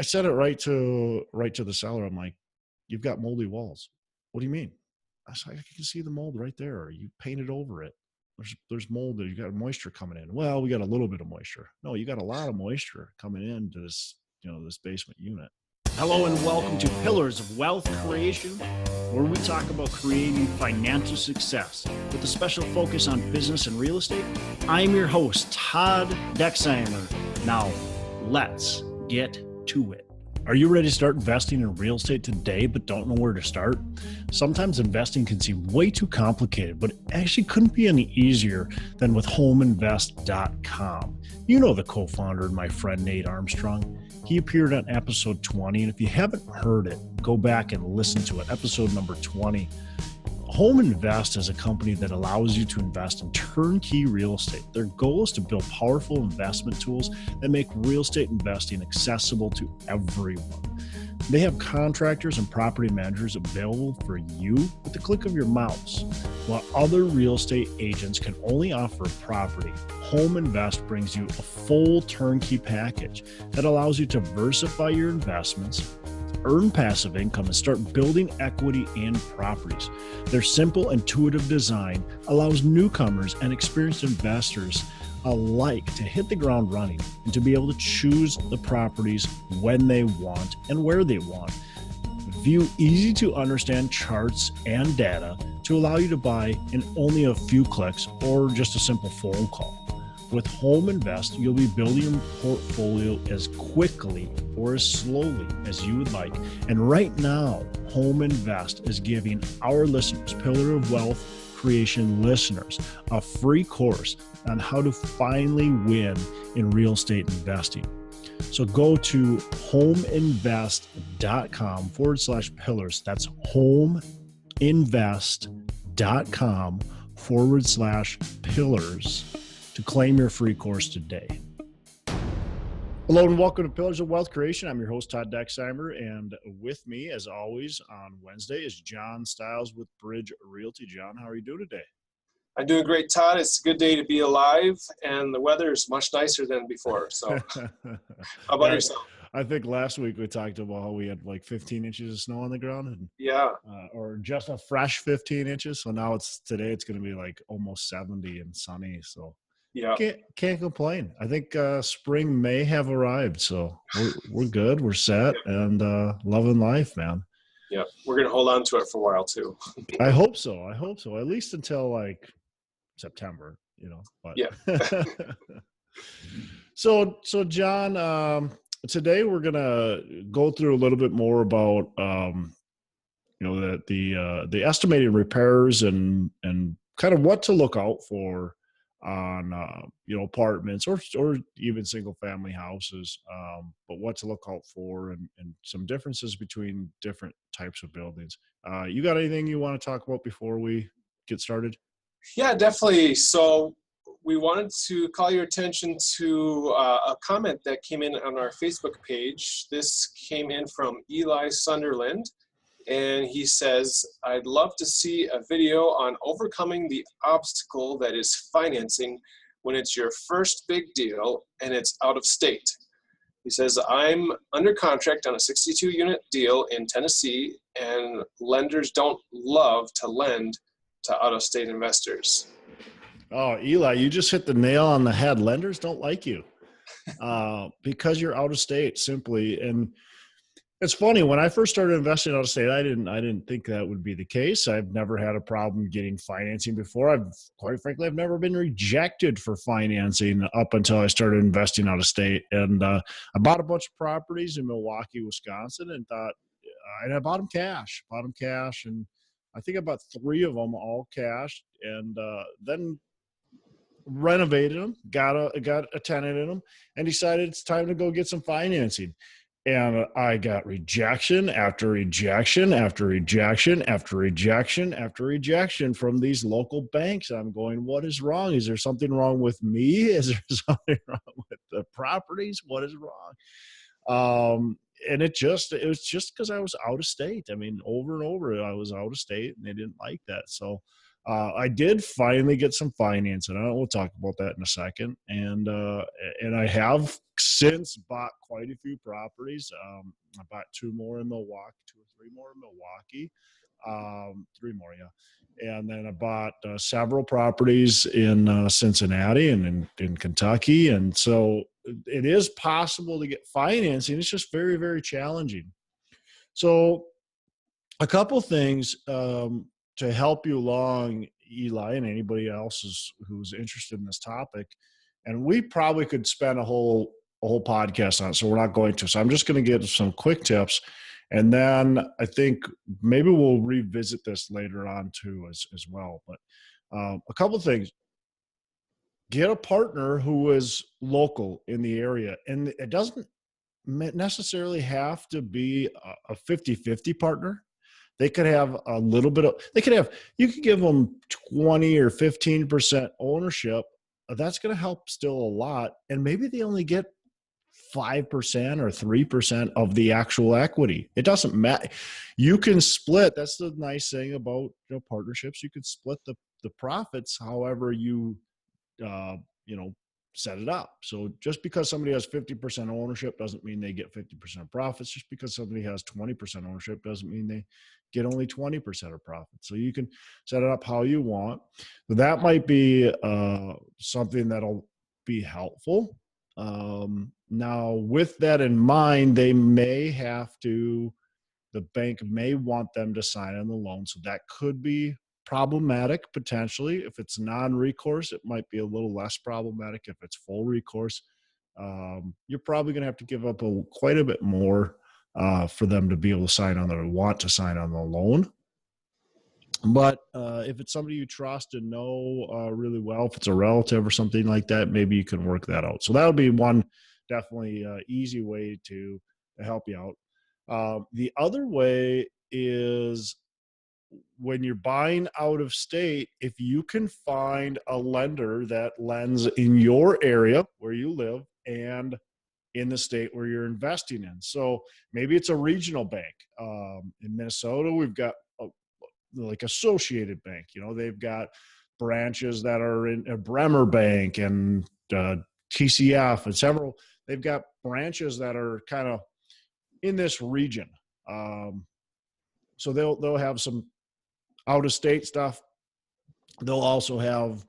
I said it right to the seller. I'm like, "You've got moldy walls." "What do you mean?" I said, "I can see the mold right there. You painted over it. There's mold there. You got moisture coming in." "Well, we got a little bit of moisture." "No, you got a lot of moisture coming into this basement unit." Hello and welcome to Pillars of Wealth Creation, where we talk about creating financial success with a special focus on business and real estate. I'm your host, Todd Dexheimer. Now, let's get to it. Are you ready to start investing in real estate today but don't know where to start? Sometimes investing can seem way too complicated, but it actually couldn't be any easier than with HomeInvest.com. You know the co-founder and my friend Nate Armstrong. He appeared on episode 20, and if you haven't heard it, go back and listen to it, episode number 20. Home Invest is a company that allows you to invest in turnkey real estate. Their goal is to build powerful investment tools that make real estate investing accessible to everyone. They have contractors and property managers available for you with the click of your mouse. While other real estate agents can only offer a property, Home Invest brings you a full turnkey package that allows you to diversify your investments, earn passive income, and start building equity in properties. Their simple, intuitive design allows newcomers and experienced investors alike to hit the ground running and to be able to choose the properties when they want and where they want. View easy to understand charts and data to allow you to buy in only a few clicks or just a simple phone call. With Home Invest, you'll be building your portfolio as quickly or as slowly as you would like. And right now, Home Invest is giving our listeners, Pillar of Wealth Creation listeners, a free course on how to finally win in real estate investing. So go to homeinvest.com/pillars. That's homeinvest.com/pillars to claim your free course today. Hello and welcome to Pillars of Wealth Creation. I'm your host, Todd Dexheimer, and with me, as always, on Wednesday is John Stiles with Bridge Realty. John, how are you doing today? I'm doing great, Todd. It's a good day to be alive, and the weather is much nicer than before. So how about yourself? I think last week we talked about how we had like 15 inches of snow on the ground, and or just a fresh 15 inches. So now today it's going to be like almost 70 and sunny. So yeah, can't complain. I think spring may have arrived, so we're good. We're set and loving life, man. Yeah, we're going to hold on to it for a while too. I hope so. At least until like September, but yeah. So John, today we're going to go through a little bit more about, the estimated repairs and kind of what to look out for on, apartments or even single family houses, but what to look out for and some differences between different types of buildings. You got anything you want to talk about before we get started? Yeah, definitely. So we wanted to call your attention to a comment that came in on our Facebook page. This came in from Eli Sunderland. And he says, I'd love to see a video on overcoming the obstacle that is financing when it's your first big deal and it's out of state. He says, I'm under contract on a 62-unit deal in Tennessee, and lenders don't love to lend to out-of-state investors. Oh, Eli, you just hit the nail on the head. Lenders don't like you because you're out of state, simply. And it's funny, when I first started investing out of state, I didn't think that would be the case. I've never had a problem getting financing before. Quite frankly, I've never been rejected for financing up until I started investing out of state. And I bought a bunch of properties in Milwaukee, Wisconsin, and thought, and I bought them cash. And I think I bought 3 of them all cash, and then renovated them, got a tenant in them, and decided it's time to go get some financing. And I got rejection after rejection after rejection after rejection after rejection from these local banks. I'm going, what is wrong? Is there something wrong with me? Is there something wrong with the properties? What is wrong? And it was just because I was out of state. I mean, over and over, I was out of state, and they didn't like that. So I did finally get some financing. We'll talk about that in a second. And I have since bought quite a few properties. I bought 2 more in Milwaukee, 2 or 3 more in Milwaukee, 3 more, yeah. And then I bought several properties in Cincinnati and in Kentucky. And so it is possible to get financing. It's just very, very challenging. So a couple things to help you along, Eli, and anybody else who's interested in this topic. And we probably could spend a whole podcast on it, so we're not going to. So I'm just going to give some quick tips. And then I think maybe we'll revisit this later on too as well. But a couple of things. Get a partner who is local in the area. And it doesn't necessarily have to be a 50-50 partner. They could have a little bit of, you could give them 20 or 15% ownership. That's going to help still a lot. And maybe they only get 5% or 3% of the actual equity. It doesn't matter. You can split. That's the nice thing about partnerships. You can split the profits however you set it up. So just because somebody has 50% ownership doesn't mean they get 50% of profits. Just because somebody has 20% ownership doesn't mean they get only 20% of profits. So you can set it up how you want. So that might be something that'll be helpful. Now, with that in mind, the bank may want them to sign on the loan. So that could be problematic potentially. If it's non-recourse, it might be a little less problematic. If it's full recourse, you're probably going to have to give up quite a bit more for them to be able to sign on or want to sign on the loan. But if it's somebody you trust and know really well, if it's a relative or something like that, maybe you can work that out. So that'll be one definitely easy way to help you out. The other way is when you're buying out of state, if you can find a lender that lends in your area where you live and in the state where you're investing in. So maybe it's a regional bank. In Minnesota, we've got like Associated Bank. They've got branches that are in a Bremer Bank and TCF and several. They've got branches that are kind of in this region. So they'll have some out of state stuff. They'll also have,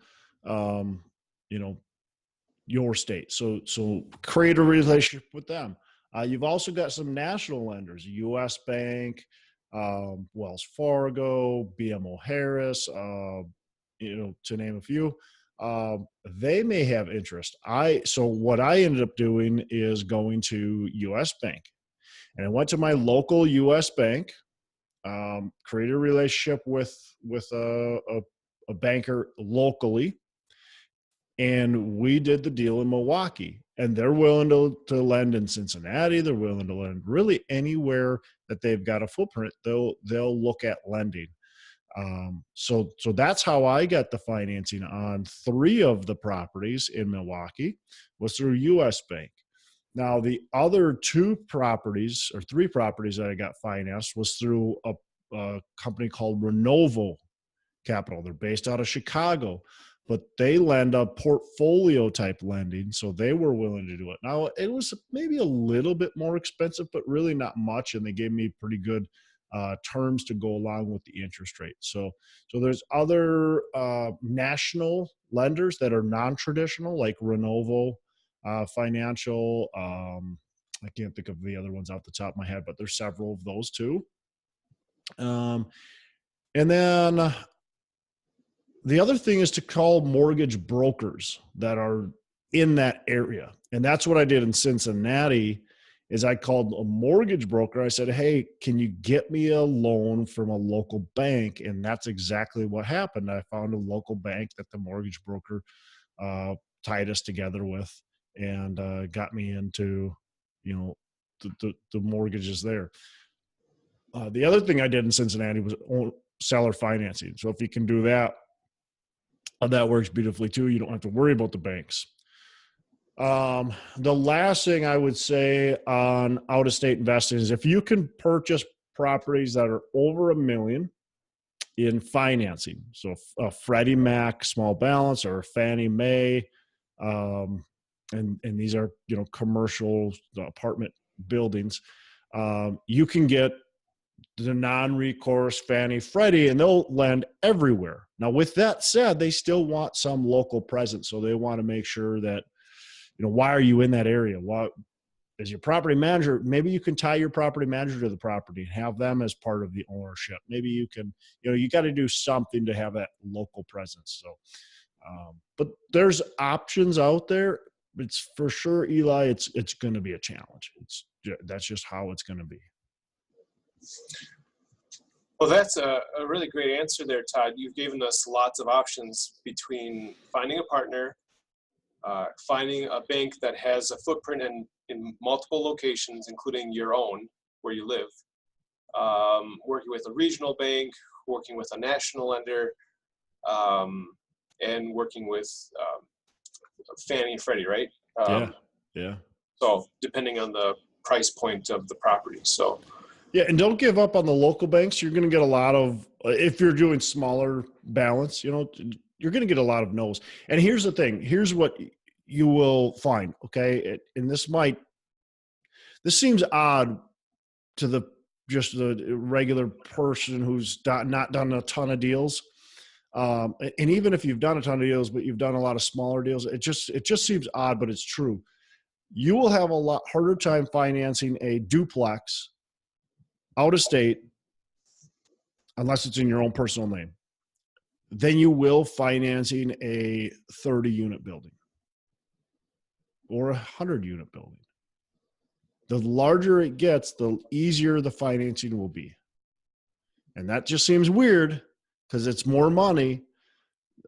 your state. So create a relationship with them. You've also got some national lenders, U.S. Bank, Wells Fargo, BMO Harris, to name a few. They may have interest. So what I ended up doing is going to U.S. Bank, and I went to my local U.S. Bank. Create a relationship with a banker locally, and we did the deal in Milwaukee. And they're willing to lend in Cincinnati. They're willing to lend really anywhere that they've got a footprint. They'll look at lending. So that's how I got the financing on 3 of the properties in Milwaukee was through U.S. Bank. Now, the other 2 properties or 3 properties that I got financed was through a company called Renovo Capital. They're based out of Chicago, but they lend a portfolio type lending. So they were willing to do it. Now, it was maybe a little bit more expensive, but really not much. And they gave me pretty good terms to go along with the interest rate. So there's other national lenders that are non-traditional, like Renovo Financial. I can't think of the other ones off the top of my head, but there's several of those too. And then the other thing is to call mortgage brokers that are in that area. And that's what I did in Cincinnati is I called a mortgage broker. I said, hey, can you get me a loan from a local bank? And that's exactly what happened. I found a local bank that the mortgage broker tied us together with and got me into, the mortgages there. The other thing I did in Cincinnati was seller financing. So if you can do that, that works beautifully too. You don't have to worry about the banks. The last thing I would say on out-of-state investing is if you can purchase properties that are over $1 million in financing. So a Freddie Mac small balance or a Fannie Mae, and these are, commercial apartment buildings. You can get the non-recourse Fannie Freddie, and they'll lend everywhere. Now, with that said, they still want some local presence. So they want to make sure that, why are you in that area? Why, as your property manager, maybe you can tie your property manager to the property and have them as part of the ownership. Maybe you can, you got to do something to have that local presence. So, but there's options out there. It's for sure, Eli, it's going to be a challenge. That's just how it's going to be. Well, that's a really great answer there, Todd. You've given us lots of options between finding a partner, finding a bank that has a footprint in multiple locations, including your own, where you live, working with a regional bank, working with a national lender, and working with Fannie and Freddie, right? Yeah. So depending on the price point of the property. So. Yeah, and don't give up on the local banks. You're going to get a lot of, if you're doing smaller balance, you're going to get a lot of no's. And here's the thing. Here's what you will find, okay? And this seems odd to just the regular person who's not done a ton of deals. And even if you've done a ton of deals, but you've done a lot of smaller deals, it just seems odd, but it's true. You will have a lot harder time financing a duplex out of state, unless it's in your own personal name, than you will financing a 30-unit building or a 100-unit building. The larger it gets, the easier the financing will be. And that just seems weird because it's more money,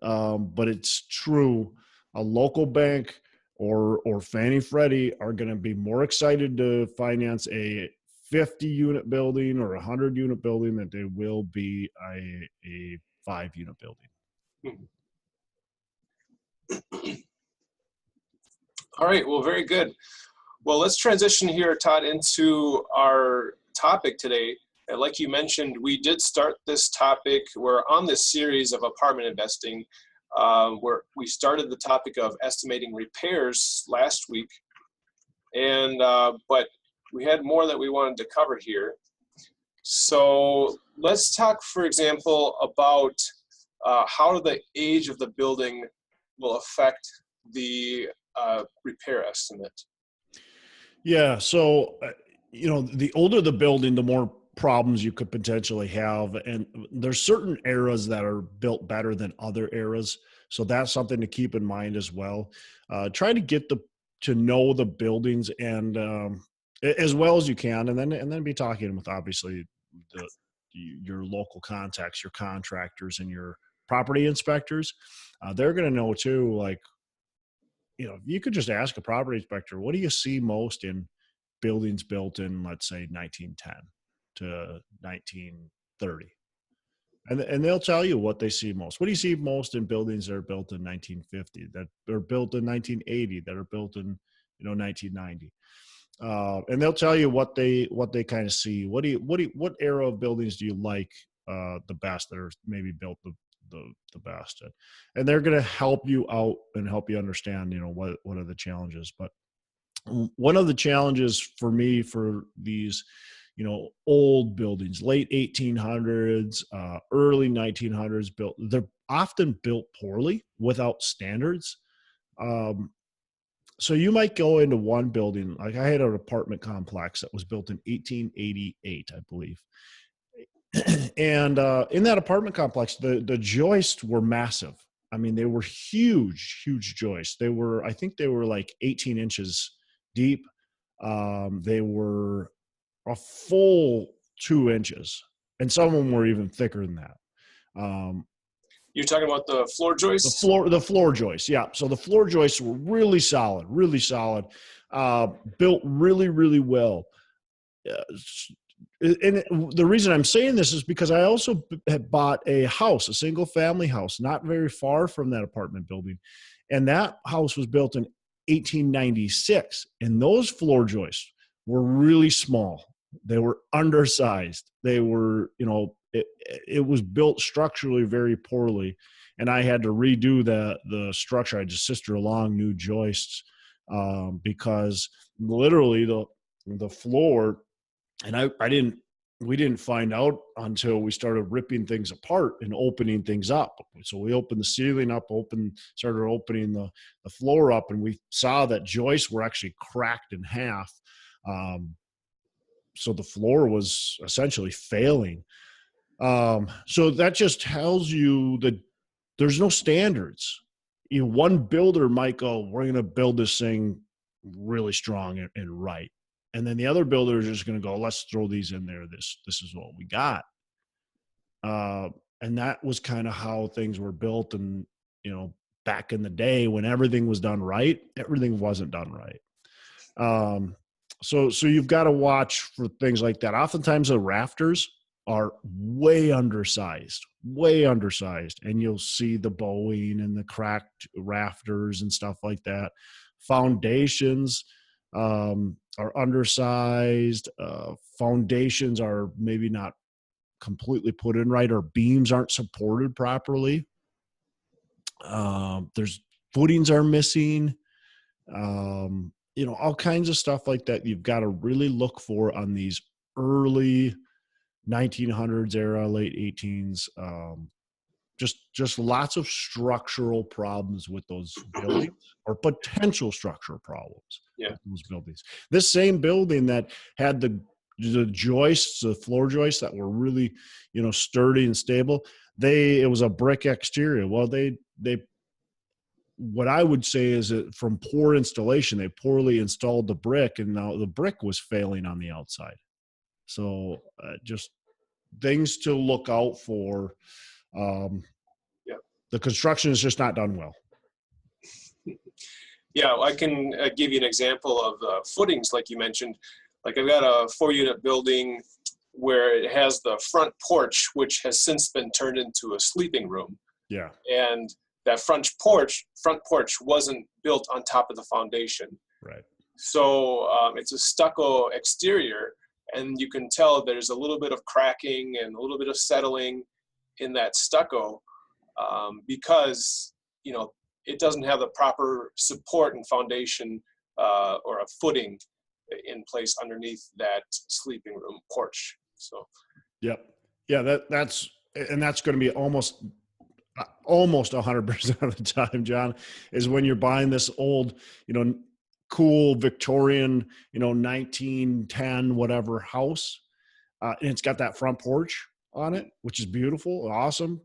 but it's true. A local bank or Fannie Freddie are going to be more excited to finance a 50-unit building or a 100-unit building than they will be a 5-unit building. All right. Well, very good. Well, let's transition here, Todd, into our topic today. And like you mentioned, we did start this topic. We're on this series of apartment investing, where we started the topic of estimating repairs last week. And, but we had more that we wanted to cover here. So let's talk, for example, about how the age of the building will affect the repair estimate. Yeah. So, the older the building, the more problems you could potentially have. And there's certain eras that are built better than other eras. So that's something to keep in mind as well. Try to get to know the buildings and as well as you can, and then be talking with obviously your local contacts, your contractors, and your property inspectors. They're going to know too. Like, you could just ask a property inspector, what do you see most in buildings built in, let's say, 1910 to 1930? And they'll tell you what they see most. What do you see most in buildings that are built in 1950, that are built in 1980, that are built in 1990? And they'll tell you what they kind of see. What era of buildings do you like the best, that are maybe built the best? And they're going to help you out and help you understand, what are the challenges. But one of the challenges for me for these, old buildings, late 1800s, early 1900s built, they're often built poorly without standards. So you might go into one building, like I had an apartment complex that was built in 1888, I believe. And in that apartment complex, the joists were massive. I mean, they were huge joists. I think they were like 18 inches deep. They were a full 2 inches, and some of them were even thicker than that. You're talking about the floor joists? The floor joists, yeah. So the floor joists were really solid, built really, really well. And the reason I'm saying this is because I also had bought a house, a single family house, not very far from that apartment building. And that house was built in 1896. And those floor joists were really small. They were undersized. They were, it was built structurally very poorly, and I had to redo the structure. I just sister along new joists because literally the floor, and we didn't find out until we started ripping things apart and opening things up. So we opened the ceiling up, started opening the floor up, and we saw that joists were actually cracked in half. So the floor was essentially failing. So that just tells you that there's no standards. One builder might go, we're going to build this thing really strong and right. And then the other builder is just going to go, let's throw these in there. This is what we got. And that was kind of how things were built. And, back in the day when everything was done right, everything wasn't done right. So you've got to watch for things like that. Oftentimes the rafters are way undersized, and you'll see the bowing and the cracked rafters and stuff like that. Foundations are undersized. Foundations are maybe not completely put in right, or beams aren't supported properly. There's footings are missing. All kinds of stuff like that you've got to really look for on these early 1900s era, late 18s. Just lots of structural problems with those buildings, or potential structural problems with those buildings. This same building that had the joists, the floor joists that were really, sturdy and stable, it was a brick exterior. Well, they what I would say is that from poor installation, they poorly installed the brick, and now the brick was failing on the outside. So just things to look out for. The construction is just not done well. Yeah, I can give you an example of footings, like you mentioned. Like I've got a 4-unit building where it has the front porch, which has since been turned into a sleeping room. Yeah. And that front porch wasn't built on top of the foundation. Right. So it's a stucco exterior, and you can tell there's a little bit of cracking and a little bit of settling in that stucco because, it doesn't have the proper support and foundation or a footing in place underneath that sleeping room porch. So. Yep. Yeah, that's going to be almost 100% of the time, John, is when you're buying this old, cool Victorian, 1910 whatever house, and it's got that front porch on it, which is beautiful, awesome.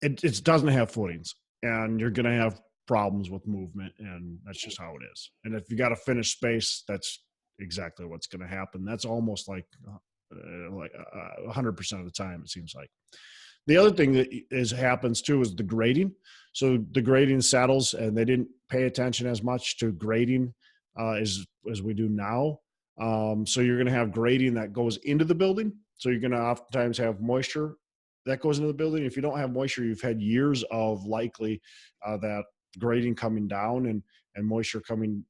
It doesn't have footings, and you're going to have problems with movement, and that's just how it is. And if you got a finished space, that's exactly what's going to happen. That's almost like 100% of the time, it seems like. The other thing that happens too is the grading. So the grading settles, and they didn't pay attention as much to grading as we do now. So you're going to have grading that goes into the building. So you're going to oftentimes have moisture that goes into the building. If you don't have moisture, you've had years of likely that grading coming down and moisture coming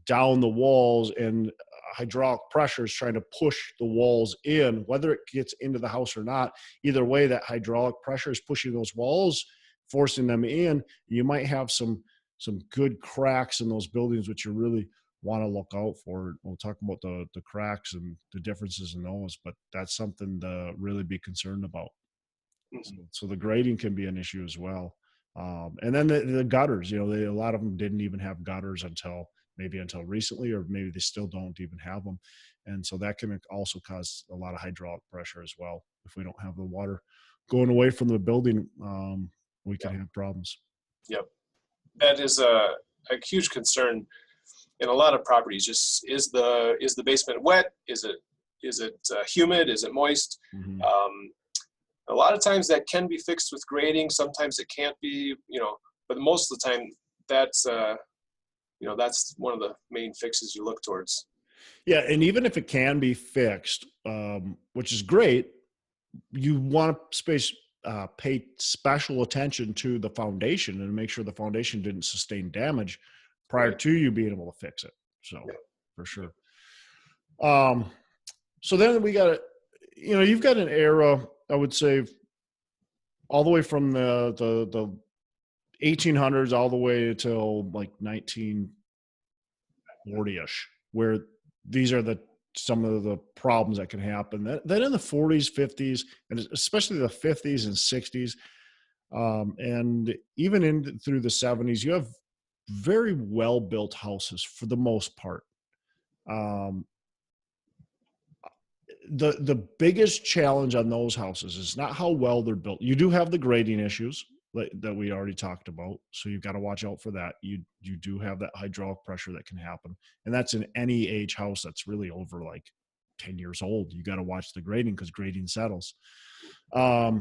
down the walls, and hydraulic pressure is trying to push the walls in, whether it gets into the house or not. Either way, that hydraulic pressure is pushing those walls, forcing them in. You might have some good cracks in those buildings, which you really want to look out for. We'll talk about the cracks and the differences in those, but that's something to really be concerned about. So the grading can be an issue as well. And then the gutters, a lot of them didn't even have gutters until recently, or maybe they still don't even have them. And so that can also cause a lot of hydraulic pressure as well. If we don't have the water going away from the building, we can have problems. Yep. That is a huge concern in a lot of properties. Just is the basement wet? Is it humid? Is it moist? Mm-hmm. A lot of times that can be fixed with grading. Sometimes it can't be, but most of the time that's one of the main fixes you look towards. Yeah. And even if it can be fixed, which is great, you want to pay special attention to the foundation and make sure the foundation didn't sustain damage prior to you being able to fix it. So for sure. So then we got to, you've got an era, I would say, all the way from the 1800s all the way till like 1940ish, where these are some of the problems that can happen. Then in the 40s, 50s, and especially the 50s and 60s, and even in through the 70s, you have very well built houses for the most part. Um, the biggest challenge on those houses is not how well they're built. You do have the grading issues that we already talked about, so you've got to watch out for that. You do have that hydraulic pressure that can happen, and that's in any age house that's really over like 10 years old. You got to watch the grading because grading settles. But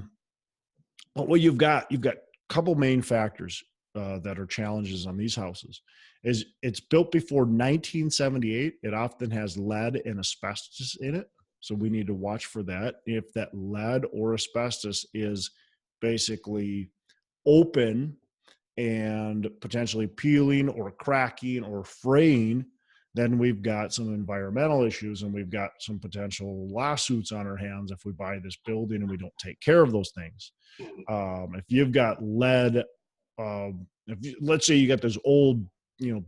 what you've got a couple main factors that are challenges on these houses. Is it's built before 1978. It often has lead and asbestos in it. So we need to watch for that. If that lead or asbestos is basically open and potentially peeling or cracking or fraying, then we've got some environmental issues and we've got some potential lawsuits on our hands if we buy this building and we don't take care of those things. If you've got lead, let's say you got those old,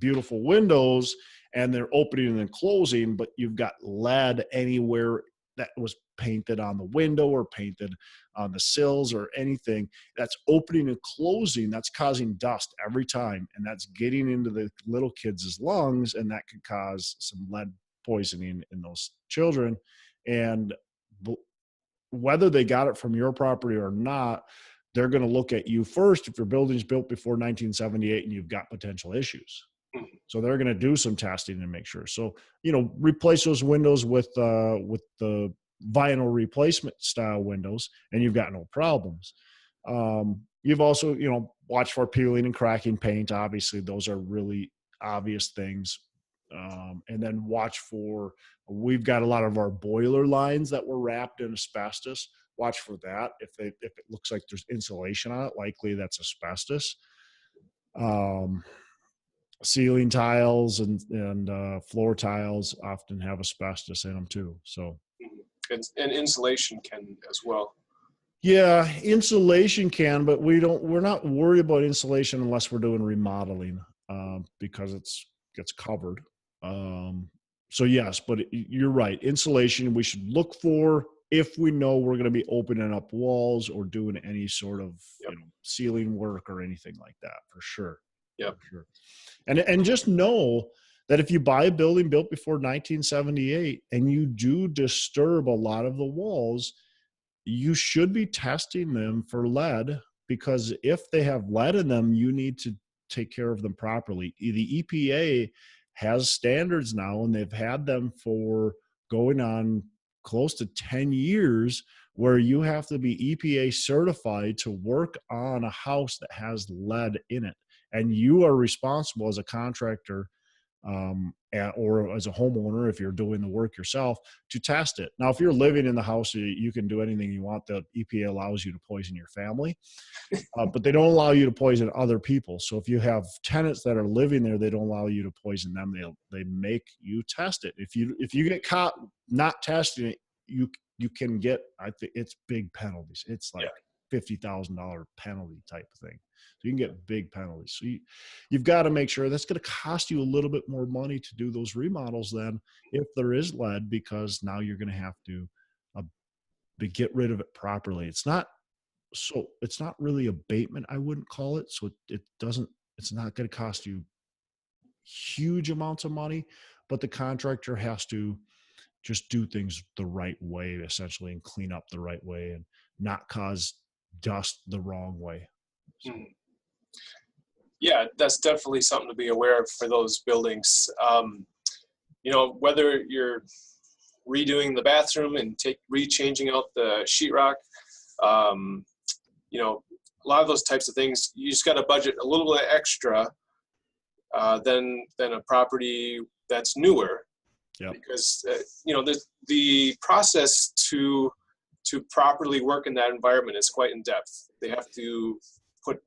beautiful windows and they're opening and closing, but you've got lead anywhere that was painted on the window or painted on the sills or anything that's opening and closing, that's causing dust every time. And that's getting into the little kids' lungs, and that could cause some lead poisoning in those children. And whether they got it from your property or not, they're going to look at you first if your building's built before 1978 and you've got potential issues. So they're going to do some testing and make sure. So, replace those windows with the vinyl replacement style windows, and you've got no problems. You've also, watch for peeling and cracking paint. Obviously, those are really obvious things. And then watch for, we've got a lot of our boiler lines that were wrapped in asbestos. Watch for that. If it looks like there's insulation on it, likely that's asbestos. Ceiling tiles and floor tiles often have asbestos in them too. So, and insulation can as well. Yeah, insulation can, but we're not worried about insulation unless we're doing remodeling, because gets covered. So yes, but you're right. Insulation we should look for if we know we're going to be opening up walls or doing any sort of ceiling work or anything like that, for sure. Yep. For sure. And just know that if you buy a building built before 1978 and you do disturb a lot of the walls, you should be testing them for lead, because if they have lead in them, you need to take care of them properly. The EPA has standards now, and they've had them for going on close to 10 years, where you have to be EPA certified to work on a house that has lead in it. And you are responsible as a contractor or as a homeowner, if you're doing the work yourself, to test it. Now, if you're living in the house, you can do anything you want. The EPA allows you to poison your family, but they don't allow you to poison other people. So if you have tenants that are living there, they don't allow you to poison them. They make you test it. If you get caught not testing it, you can get, I think it's big penalties. It's like $50,000 penalty type of thing. So you can get big penalties. So you've got to make sure that's going to cost you a little bit more money to do those remodels then, if there is lead, because now you're going to have to get rid of it properly. It's not really abatement, I wouldn't call it. So it's not going to cost you huge amounts of money, but the contractor has to just do things the right way, essentially, and clean up the right way and not cause dust the wrong way. So. Yeah, that's definitely something to be aware of for those buildings. Whether you're redoing the bathroom and re-changing out the sheetrock, a lot of those types of things, you just got to budget a little bit extra than a property that's newer. Yep. Because the process to properly work in that environment is quite in depth. They have to put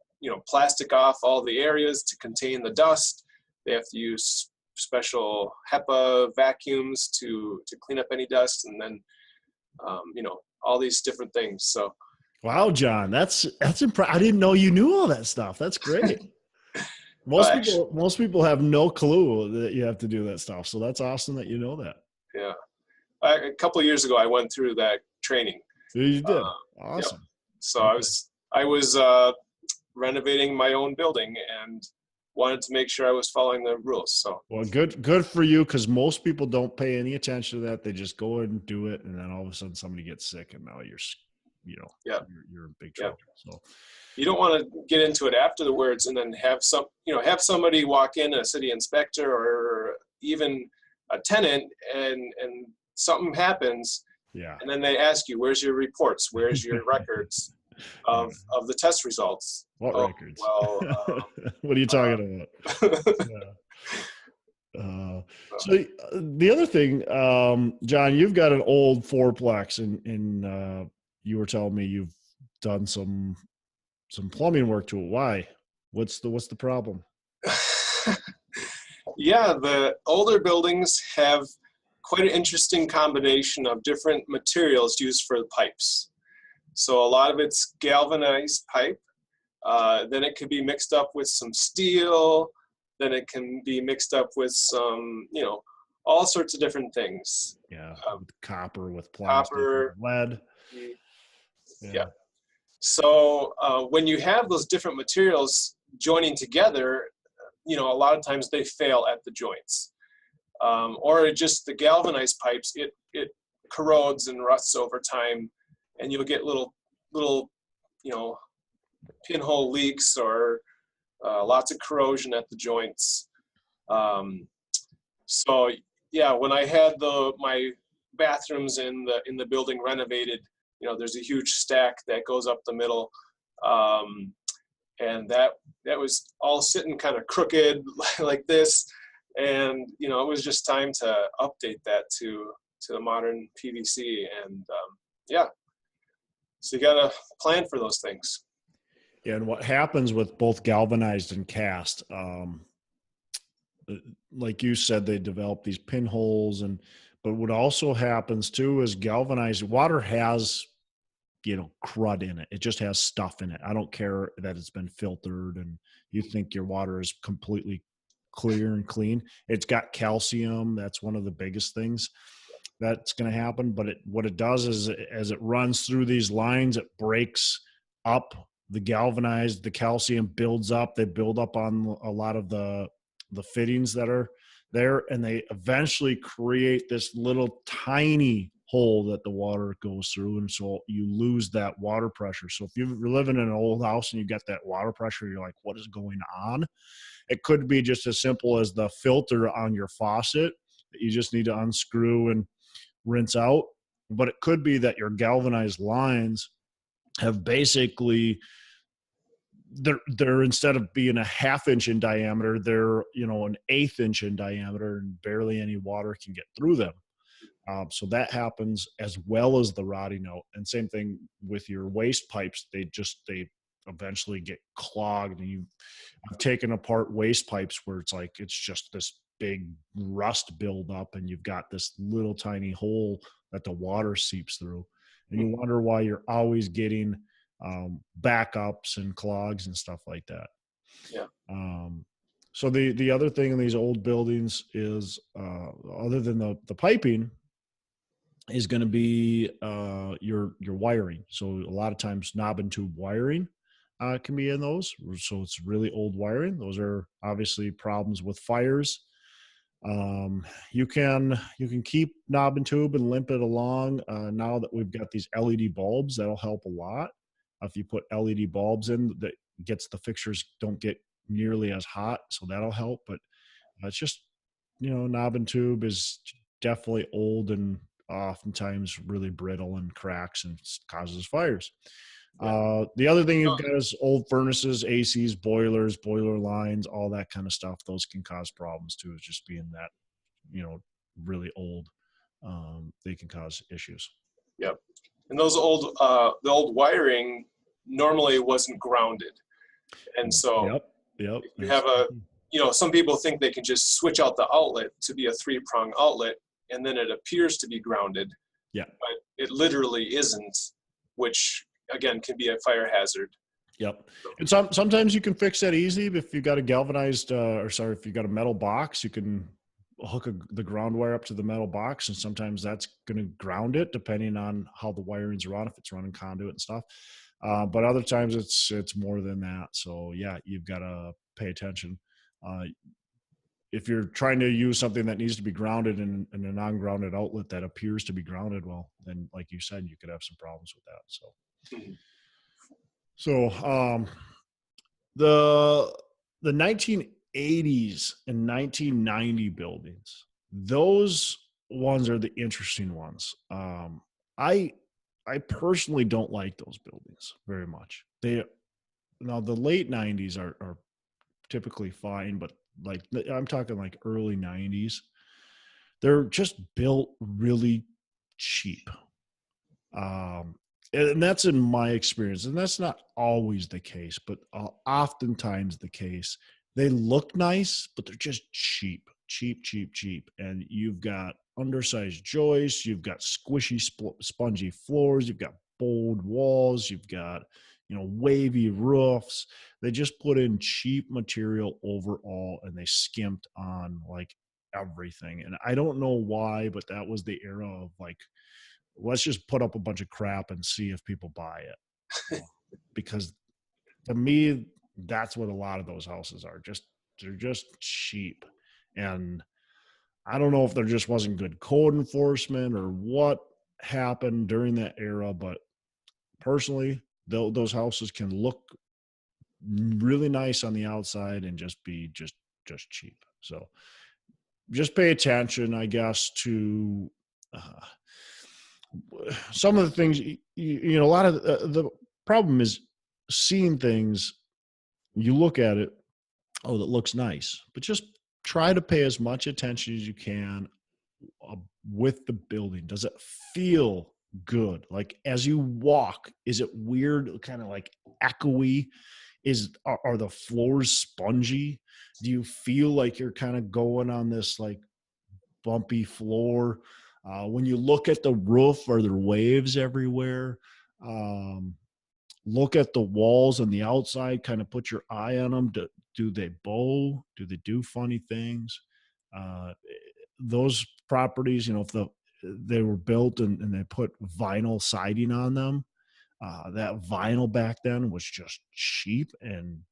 plastic off all the areas to contain the dust. They have to use special HEPA vacuums to clean up any dust, and then all these different things. So. Wow, John, that's I didn't know you knew all that stuff. That's great. Most people have no clue that you have to do that stuff. So that's awesome that you know that. Yeah. A couple of years ago, I went through that training. You did. Awesome. Yeah. So okay. I was renovating my own building and wanted to make sure I was following the rules. So well, good for you, because most people don't pay any attention to that. They just go and do it, and then all of a sudden somebody gets sick, and now you're in big trouble. So you don't want to get into it afterwards and then have somebody walk in, a city inspector or even a tenant, and something happens. Yeah. And then they ask you, where's your reports? Where's your records of the test results? What records? Well, what are you talking about? Yeah. So the other thing, John, you've got an old fourplex, and you were telling me you've done some plumbing work to it. Why? What's the problem? Yeah, the older buildings have quite an interesting combination of different materials used for the pipes. So a lot of it's galvanized pipe. Then it could be mixed up with some steel. Then it can be mixed up with some, all sorts of different things. Yeah, with copper, with plastic, with lead. Yeah. So when you have those different materials joining together, a lot of times they fail at the joints. Or just the galvanized pipes, it corrodes and rusts over time, and you'll get little pinhole leaks or lots of corrosion at the joints. So yeah, when I had my bathrooms in the building renovated, there's a huge stack that goes up the middle, and that was all sitting kind of crooked like this. And, it was just time to update that to the modern PVC. And, so you got to plan for those things. Yeah, and what happens with both galvanized and cast, like you said, they develop these pinholes. But what also happens too is galvanized water has, crud in it. It just has stuff in it. I don't care that it's been filtered and you think your water is completely clear and clean. It's got calcium. That's one of the biggest things that's going to happen. But what it does is, as it runs through these lines, it breaks up the galvanized, the calcium builds up. They build up on a lot of the fittings that are there, and they eventually create this little tiny hole that the water goes through, and so you lose that water pressure. So if you're living in an old house and you got that water pressure, you're like, what is going on? It could be just as simple as the filter on your faucet that you just need to unscrew and rinse out. But it could be that your galvanized lines have basically, they're instead of being a 1/2 inch in diameter, they're, an 1/8 inch in diameter, and barely any water can get through them. So that happens, as well as the rotting out. And same thing with your waste pipes. They eventually get clogged, and I've taken apart waste pipes where it's just this big rust buildup, and you've got this little tiny hole that the water seeps through, and you wonder why you're always getting backups and clogs and stuff like that. Yeah. So the other thing in these old buildings is, other than the piping, is going to be your wiring. So a lot of times knob and tube wiring can be in those. So it's really old wiring. Those are obviously problems with fires. You can keep knob and tube and limp it along. Now that we've got these LED bulbs, that'll help a lot. If you put LED bulbs in, that gets the fixtures don't get nearly as hot, so that'll help. But it's just, knob and tube is definitely old and oftentimes really brittle and cracks and causes fires. The other thing you've got is old furnaces, ACs, boilers, boiler lines, all that kind of stuff. Those can cause problems too. It's just being that, really old, they can cause issues. Yep. And those the old wiring normally wasn't grounded. And so yep. You have some people think they can just switch out the outlet to be a 3-prong outlet, and then it appears to be grounded. Yeah. But it literally isn't, which again can be a fire hazard. Yep. And sometimes you can fix that easy. If you got a galvanized, if you got a metal box, you can hook the ground wire up to the metal box, and sometimes that's going to ground it depending on how the wiring's run, if it's running conduit and stuff. But other times it's more than that. So yeah, you've got to pay attention. If you're trying to use something that needs to be grounded in a non-grounded outlet that appears to be grounded, well, then like you said, you could have some problems with that. So. Mhm. So the 1980s and 1990 buildings, those ones are the interesting ones. I personally don't like those buildings very much. Now the late 90s are typically fine, but like I'm talking like early 90s, they're just built really cheap. And that's in my experience, and that's not always the case, but oftentimes the case. They look nice, but they're just cheap. And you've got undersized joists, you've got squishy, spongy floors, you've got bold walls, you've got, wavy roofs. They just put in cheap material overall, and they skimped on like everything. And I don't know why, but that was the era of like, let's just put up a bunch of crap and see if people buy it. Because to me, that's what a lot of those houses are. They're just cheap. And I don't know if there just wasn't good code enforcement or what happened during that era, but personally, those houses can look really nice on the outside and just be just cheap. So just pay attention, I guess, to some of the things. A lot of the problem is seeing things. You look at it, oh, that looks nice, but just try to pay as much attention as you can with the building. Does it feel good? Like as you walk, is it weird, kind of like echoey? Are the floors spongy? Do you feel like you're kind of going on this like bumpy floor? When you look at the roof, are there waves everywhere? Look at the walls on the outside, kind of put your eye on them. Do they bow? Do they do funny things? Those properties, if they were built and they put vinyl siding on them, that vinyl back then was just cheap and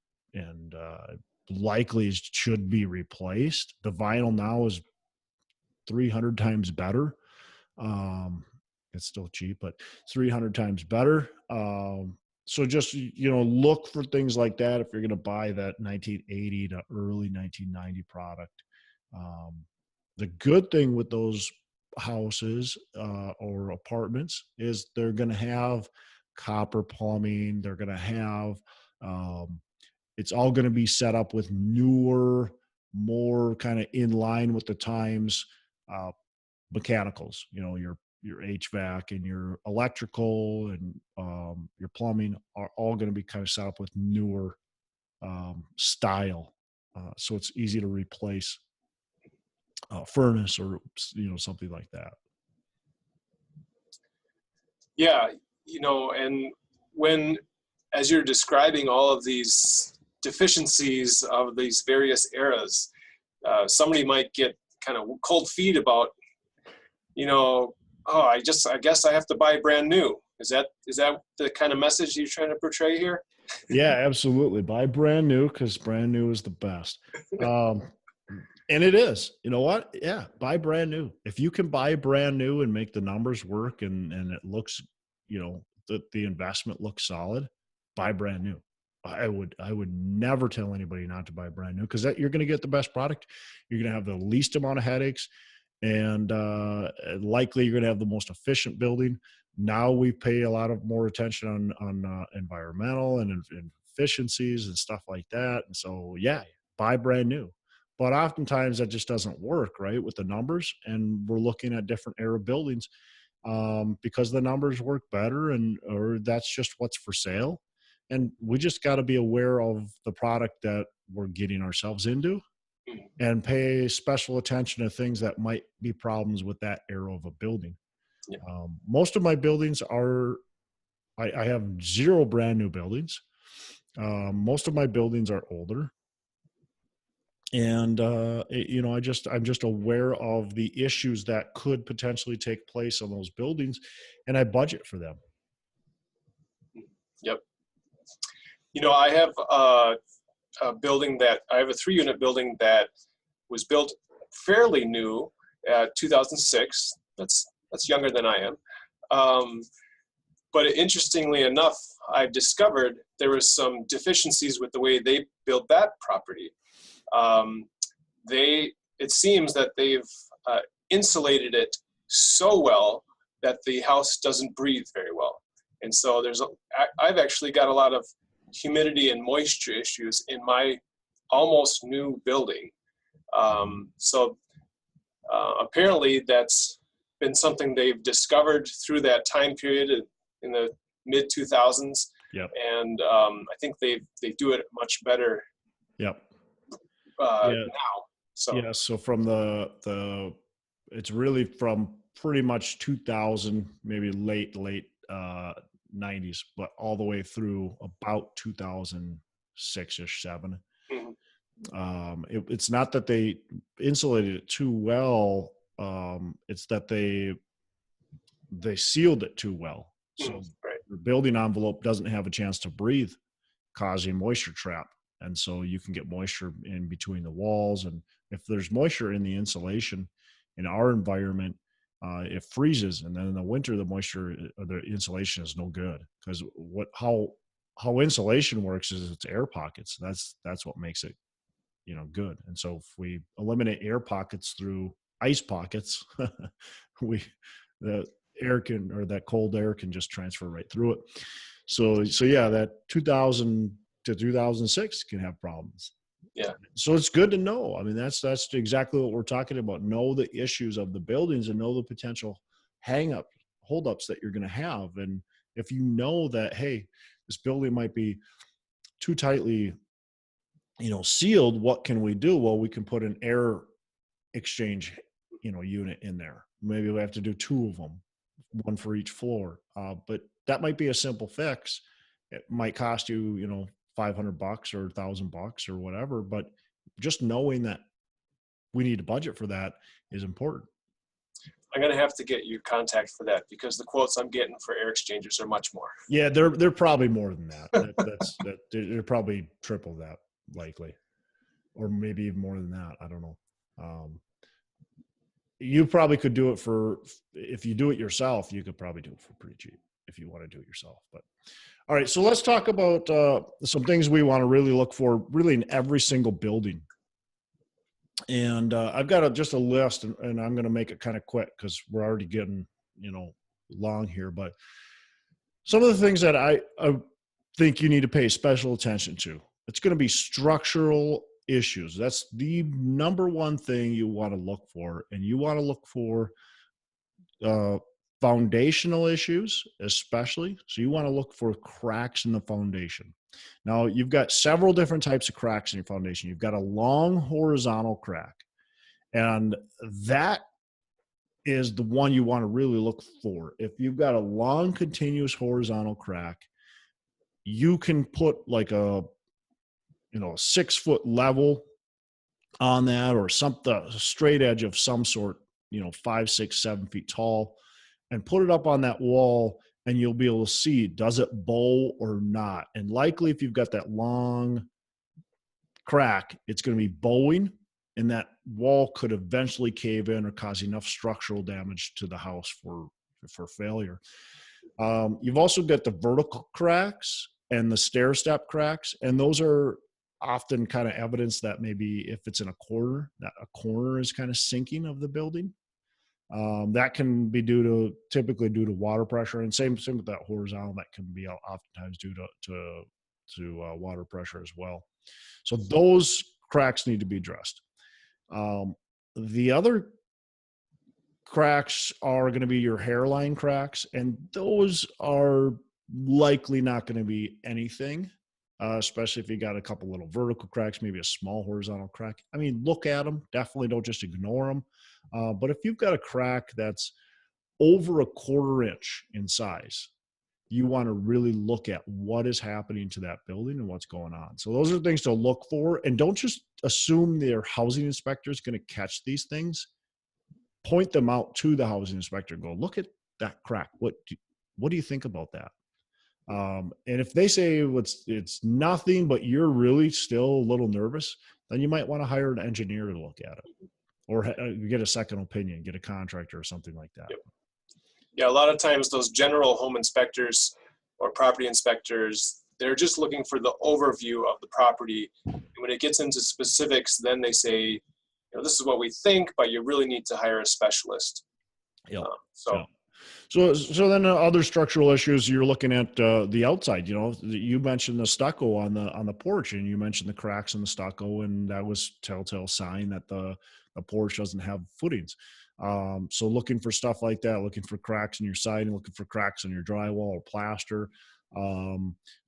likely should be replaced. The vinyl now is 300 times better. It's still cheap, but 300 times better. So just, look for things like that if you're going to buy that 1980 to early 1990 product. The good thing with those houses or apartments is they're going to have copper plumbing. They're going to have, it's all going to be set up with newer, more kind of in line with the times mechanicals, your HVAC and your electrical and your plumbing are all going to be kind of set up with newer style. So it's easy to replace furnace or, something like that. Yeah. And as you're describing all of these deficiencies of these various eras, somebody might get kind of cold feet about, I guess I have to buy brand new. Is that the kind of message you're trying to portray here? Yeah, absolutely. Buy brand new, because brand new is the best. And it is. You know what? Yeah, buy brand new. If you can buy brand new and make the numbers work and it looks, the investment looks solid, buy brand new. I would never tell anybody not to buy brand new, because you're going to get the best product. You're going to have the least amount of headaches, and likely you're going to have the most efficient building. Now we pay a lot of more attention on environmental and efficiencies and stuff like that. And so, yeah, buy brand new. But oftentimes that just doesn't work, right, with the numbers. And we're looking at different era buildings because the numbers work better, or that's just what's for sale. And we just got to be aware of the product that we're getting ourselves into and pay special attention to things that might be problems with that era of a building. Yeah. Most of my buildings are, I have 0 brand new buildings. Most of my buildings are older. And, I'm just aware of the issues that could potentially take place on those buildings, and I budget for them. Yep. I have a building I have a 3-unit building that was built fairly new, 2006. That's younger than I am. But interestingly enough, I've discovered there was some deficiencies with the way they built that property. It seems that they've insulated it so well that the house doesn't breathe very well. And so I've actually got a lot of humidity and moisture issues in my almost new building. So apparently that's been something they've discovered through that time period in the mid 2000s. Yep. And I think they do it much better. Yep. Now. So yeah. So from it's really from pretty much 2000, maybe late 90s, but all the way through about 2006-ish, 7. It's not that they insulated it too well. It's that they sealed it too well. So the building envelope doesn't have a chance to breathe, causing moisture trap. And so you can get moisture in between the walls. And if there's moisture in the insulation in our environment, it freezes. And then in the winter, the moisture or the insulation is no good, because how insulation works is it's air pockets. That's what makes it, good. And so if we eliminate air pockets through ice pockets, the air that cold air can just transfer right through it. So yeah, that 2000 to 2006 can have problems. Yeah. So it's good to know. I mean, that's exactly what we're talking about. Know the issues of the buildings and know the potential holdups that you're going to have. And if you know that, hey, this building might be too tightly, sealed, what can we do? Well, we can put an air exchange, unit in there. Maybe we have to do 2 of them, 1 for each floor. But that might be a simple fix. It might cost you, $500 or $1,000 or whatever, but just knowing that we need to budget for that is important. I'm going to have to get you contact for that, because the quotes I'm getting for air exchangers are much more. Yeah, they're probably more than that. They're probably triple that, likely, or maybe even more than that. I don't know. You probably could do it if you do it yourself, you could probably do it for pretty cheap if you want to do it yourself. But all right, so let's talk about some things we want to really look for really in every single building. And I've got just a list, and I'm going to make it kind of quick because we're already getting, long here. But some of the things that I think you need to pay special attention to, it's going to be structural issues. That's the number one thing you want to look for. And you want to look for foundational issues, especially. So you want to look for cracks in the foundation. Now, you've got several different types of cracks in your foundation. You've got a long horizontal crack, and that is the one you want to really look for. If you've got a long continuous horizontal crack, you can put like a 6-foot level on that, or a straight edge of some sort, 5, 6, 7 feet tall, and put it up on that wall, and you'll be able to see, does it bow or not? And likely if you've got that long crack, it's going to be bowing, and that wall could eventually cave in or cause enough structural damage to the house for failure. You've also got the vertical cracks and the stair step cracks, and those are often kind of evidence that maybe if it's in a corner, that a corner is kind of sinking of the building. That can be typically due to water pressure, and same with that horizontal. That can be oftentimes due to water pressure as well. So those cracks need to be addressed. The other cracks are going to be your hairline cracks, and those are likely not going to be anything, especially if you got a couple little vertical cracks, maybe a small horizontal crack. I mean, look at them. Definitely don't just ignore them. But if you've got a crack that's over a 1/4 inch in size, you want to really look at what is happening to that building and what's going on. So those are things to look for. And don't just assume their housing inspector is going to catch these things. Point them out to the housing inspector. Go, look at that crack. What do you think about that? And if they say it's nothing, but you're really still a little nervous, then you might want to hire an engineer to look at it, or get a second opinion, get a contractor or something like that. Yep. Yeah, a lot of times those general home inspectors or property inspectors, they're just looking for the overview of the property. And when it gets into specifics, then they say, this is what we think, but you really need to hire a specialist. Yeah. So then other structural issues, you're looking at the outside. You mentioned the stucco on the porch, and you mentioned the cracks in the stucco, and that was telltale sign that the porch doesn't have footings. So looking for stuff like that, looking for cracks in your siding, looking for cracks in your drywall or plaster,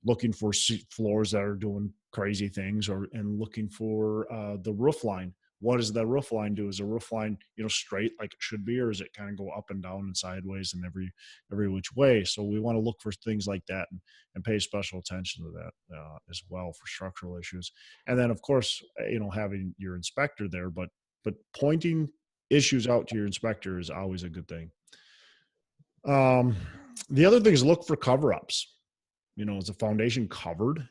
looking for floors that are doing crazy things, and looking for the roof line. What does the roof line do? Is the roof line, straight like it should be, or is it kind of go up and down and sideways and every which way? So we want to look for things like that and pay special attention to that as well for structural issues. And then of course, having your inspector there, but pointing issues out to your inspector is always a good thing. The other thing is look for cover-ups. Is the foundation covered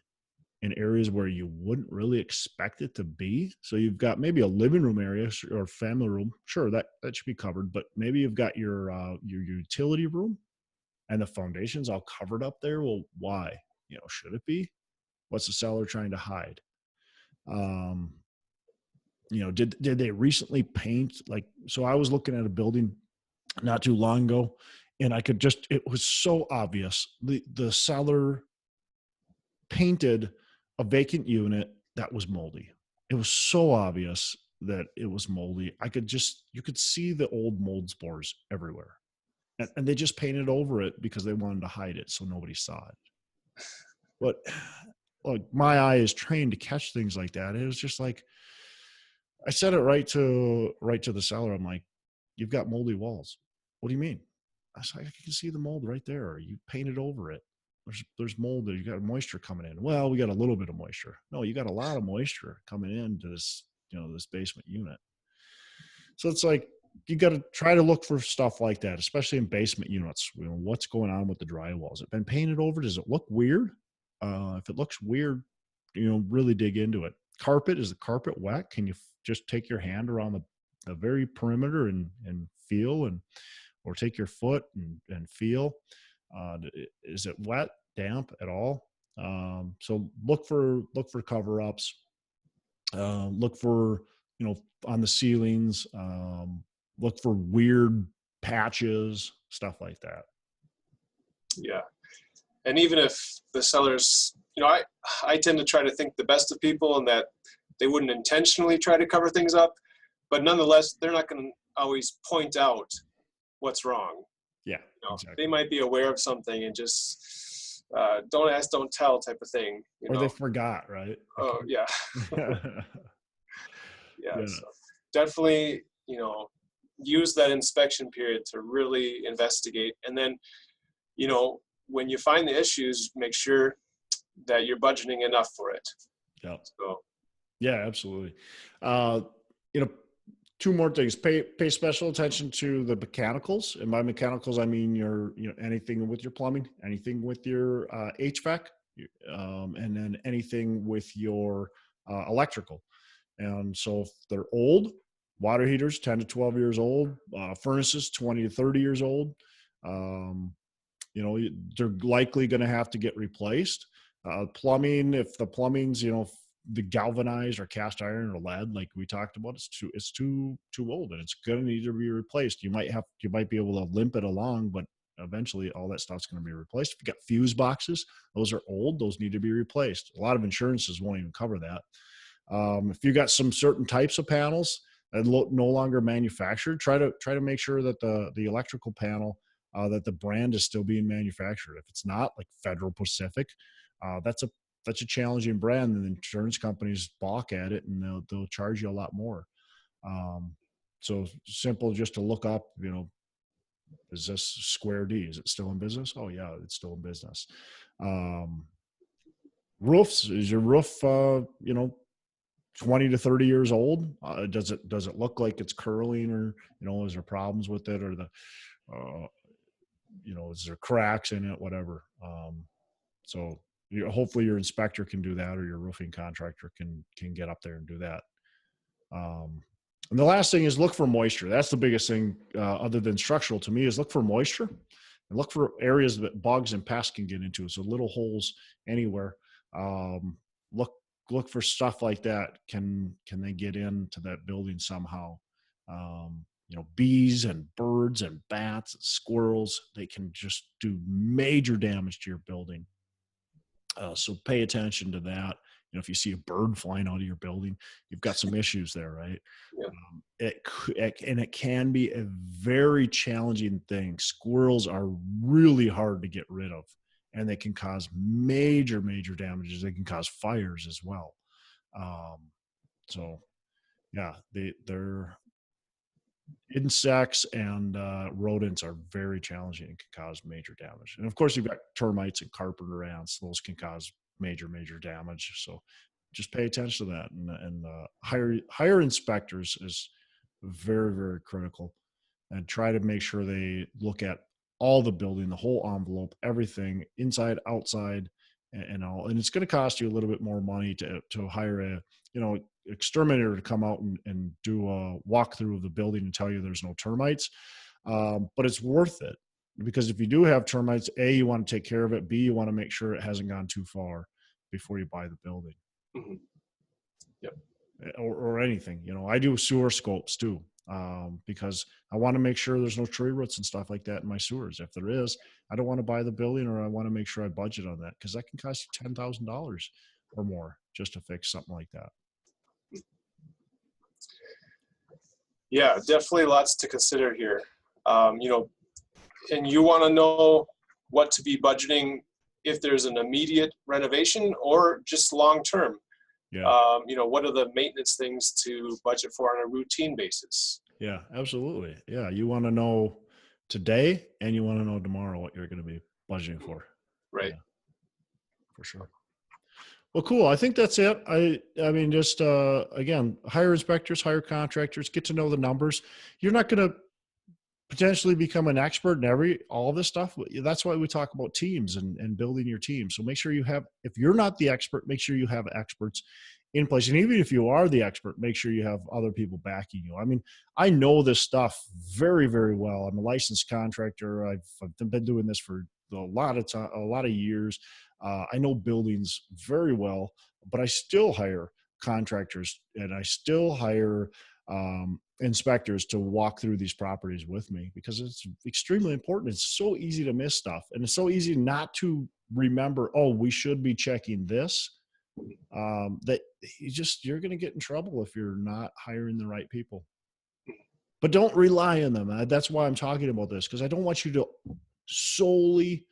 in areas where you wouldn't really expect it to be? So you've got maybe a living room area or family room. Sure, that should be covered, but maybe you've got your utility room and the foundation's all covered up there. Well, why? Should it be? What's the seller trying to hide? Did they recently paint? So I was looking at a building not too long ago, and it was so obvious. The seller painted a vacant unit that was moldy. It was so obvious that it was moldy. You could see the old mold spores everywhere. And they just painted over it because they wanted to hide it so nobody saw it. But my eye is trained to catch things like that. It was just like, I said it right to the seller. I'm like, you've got moldy walls. What do you mean? I was like, I can see the mold right there. You painted over it. There's mold there. You got moisture coming in. Well, we got a little bit of moisture. No, you got a lot of moisture coming into this, this basement unit. So it's like, you got to try to look for stuff like that, especially in basement units. What's going on with the drywall? Has it been painted over? Does it look weird? If it looks weird, really dig into it. Carpet, is the carpet wet? Can you just take your hand around the very perimeter and feel, or take your foot and feel? Is it wet, damp at all? So look for cover-ups. Look for, on the ceilings. Look for weird patches, stuff like that. Yeah. And even if the sellers, I tend to try to think the best of people and that they wouldn't intentionally try to cover things up, but nonetheless, they're not going to always point out what's wrong. Yeah, exactly. They might be aware of something and just don't ask, don't tell type of thing. Or they forgot, right? Oh, yeah. Yeah. So definitely, use that inspection period to really investigate. And then, when you find the issues, make sure that you're budgeting enough for it. Yeah. So. Yeah, absolutely. Two more things. Pay special attention to the mechanicals. And by mechanicals, I mean anything with your plumbing, anything with your HVAC, and then anything with your electrical. And so if they're old, water heaters 10 to 12 years old, furnaces 20 to 30 years old, they're likely going to have to get replaced. Plumbing, if the plumbing's, the galvanized or cast iron or lead, like we talked about, it's too old and it's going to need to be replaced. You might be able to limp it along, but eventually all that stuff's going to be replaced. If you got fuse boxes, those are old, those need to be replaced. A lot of insurances won't even cover that. If you got some certain types of panels that no longer manufactured, try to make sure that the electrical panel, that the brand is still being manufactured. If it's not, like Federal Pacific, that's a challenging brand, and the insurance companies balk at it and they'll charge you a lot more. So simple, just to look up, Is this Square D? Is it still in business? Oh yeah, it's still in business. Roofs, is your roof, 20 to 30 years old? Does it look like it's curling, or, is there problems with it, or uh, is there cracks in it, whatever. So hopefully your inspector can do that, or your roofing contractor can get up there and do that. And the last thing is look for moisture. That's the biggest thing, other than structural to me, is look for moisture and look for areas that bugs and pests can get into. So little holes anywhere. Look for stuff like that. Can they get into that building somehow? Bees and birds and bats and squirrels, they can just do major damage to your building. So pay attention to that. If you see a bird flying out of your building, you've got some issues there, right? Yeah. It can be a very challenging thing. Squirrels are really hard to get rid of, and they can cause major damages. They can cause fires as well. So yeah, they're insects and rodents are very challenging and can cause major damage. And of course, you've got termites and carpenter ants; those can cause major damage. So just pay attention to that, and hire inspectors is very critical, and try to make sure they look at all the building, the whole envelope, everything inside, outside, and all. And it's going to cost you a little bit more money to hire a exterminator to come out and do a walkthrough of the building and tell you there's no termites, but it's worth it, because if you do have termites, A, you want to take care of it, B, you want to make sure it hasn't gone too far before you buy the building. Mm-hmm. Yep. Or anything. I do sewer scopes too, because I want to make sure there's no tree roots and stuff like that in my sewers. If there is, I don't want to buy the building, or I want to make sure I budget on that, because that can cost you $10,000 or more just to fix something like that. Yeah, definitely lots to consider here. And you want to know what to be budgeting if there's an immediate renovation or just long-term. Yeah. What are the maintenance things to budget for on a routine basis? Yeah, absolutely. Yeah. You want to know today, and you want to know tomorrow what you're going to be budgeting for. Right. Yeah, for sure. Well, cool. I think that's it. I mean, just, again, hire inspectors, hire contractors, get to know the numbers. You're not going to potentially become an expert in all this stuff. That's why we talk about teams and building your team. So make sure you have, if you're not the expert, make sure you have experts in place. And even if you are the expert, make sure you have other people backing you. I mean, I know this stuff very well. I'm a licensed contractor. I've been doing this for a lot of time, a lot of years. I know buildings very well, but I still hire contractors, and I still hire inspectors to walk through these properties with me, because it's extremely important. It's so easy to miss stuff, and it's so easy not to remember, oh, we should be checking this, that you're going to get in trouble if you're not hiring the right people. But don't rely on them. That's why I'm talking about this, because I don't want you to solely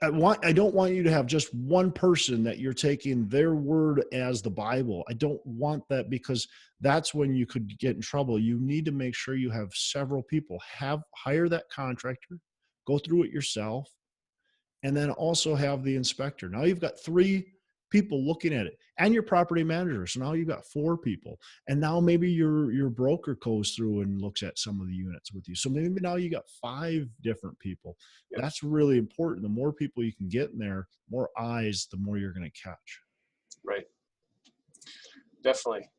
I don't want you to have just one person that you're taking their word as the Bible. I don't want that, because that's when you could get in trouble. You need to make sure you have several people. Hire that contractor, go through it yourself, and then also have the inspector. Now you've got 3 people looking at it, and your property manager. So now you've got 4 people. And now maybe your broker goes through and looks at some of the units with you. So maybe now you got 5 different people. Yep. That's really important. The more people you can get in there, more eyes, the more you're going to catch. Right. Definitely.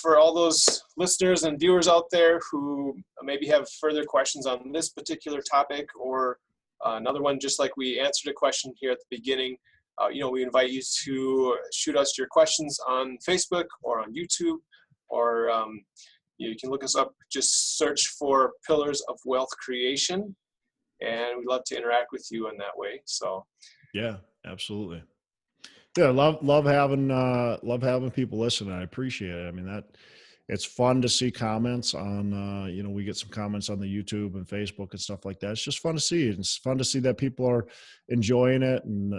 For all those listeners and viewers out there who maybe have further questions on this particular topic, or another one, just like we answered a question here at the beginning, we invite you to shoot us your questions on Facebook or on YouTube, or you can look us up. Just search for Pillars of Wealth Creation, and we'd love to interact with you in that way. So, yeah, absolutely. Yeah, love having people listen. I appreciate it. I mean, it's fun to see comments on, we get some comments on the YouTube and Facebook and stuff like that. It's just fun to see it. It's fun to see that people are enjoying it. And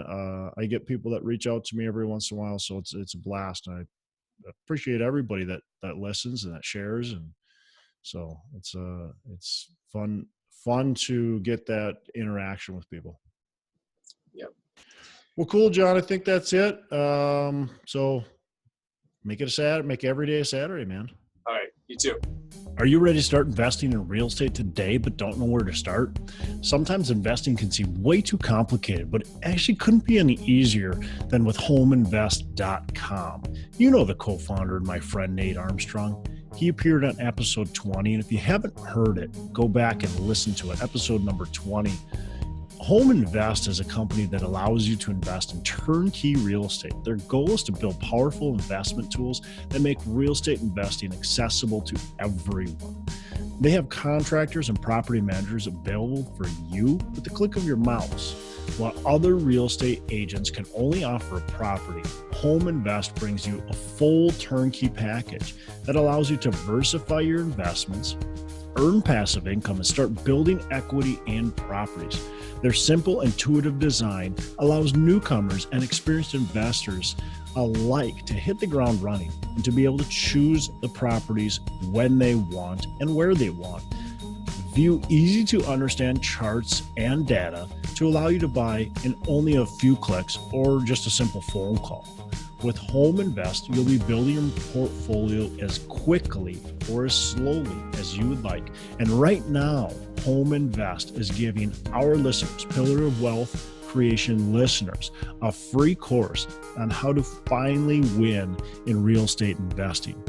I get people that reach out to me every once in a while. So it's a blast. And I appreciate everybody that listens and that shares. And So it's fun to get that interaction with people. Yep. Well, cool, John. I think that's it. So make it a Saturday, make every day a Saturday, man. All right. You too. Are you ready to start investing in real estate today but don't know where to start? Sometimes investing can seem way too complicated, but it actually couldn't be any easier than with homeinvest.com. You know the co-founder and my friend Nate Armstrong. He appeared on episode 20, and if you haven't heard it, go back and listen to it, episode number 20. Home Invest is a company that allows you to invest in turnkey real estate. Their goal is to build powerful investment tools that make real estate investing accessible to everyone. They have contractors and property managers available for you with the click of your mouse. While other real estate agents can only offer a property, Home Invest brings you a full turnkey package that allows you to diversify your investments, earn passive income, and start building equity in properties. Their simple, intuitive design allows newcomers and experienced investors alike to hit the ground running and to be able to choose the properties when they want and where they want. View easy to understand charts and data to allow you to buy in only a few clicks or just a simple phone call. With Home Invest, you'll be building your portfolio as quickly or as slowly as you would like. And right now, Home Invest is giving our listeners, Pillar of Wealth Creation listeners, a free course on how to finally win in real estate investing.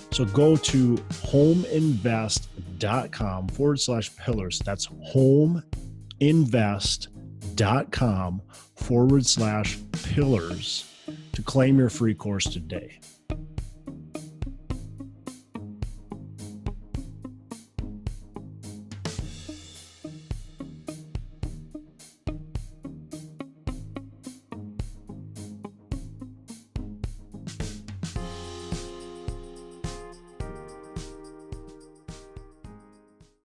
So go to homeinvest.com/pillars. That's homeinvest.com/pillars to claim your free course today.